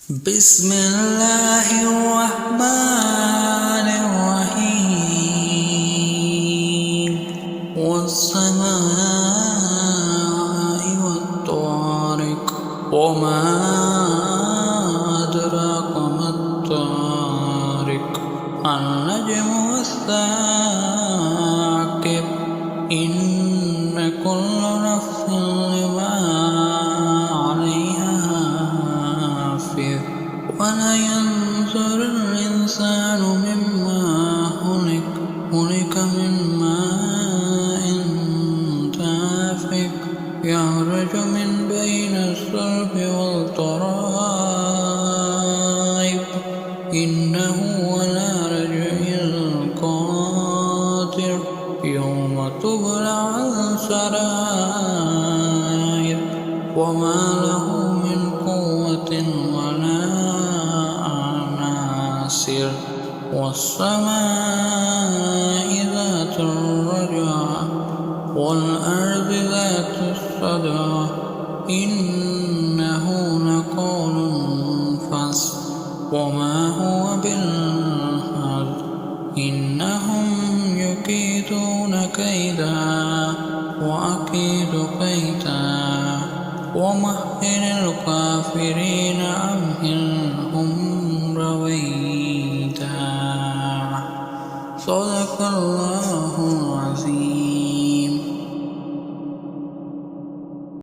بسم الله الرحمن الرحيم والسماء والطارق وما أدراك ما الطارق النجم والثاقب إن كل نفس بما عليها حافظ ولينظر الإنسان مما خلق من ماء دافق يخرج من بين الصلب والترائب إنه على رجعه القادر يوم تبلى السرائر وما له من قوة ولا ناصر والسماء ذات الرجع والأرض ذات الصدع إنه لقول فصل وما هو بالهزل إنهم يكيدون كيدا وأكيد كيدا ومهل الكافرين أمهل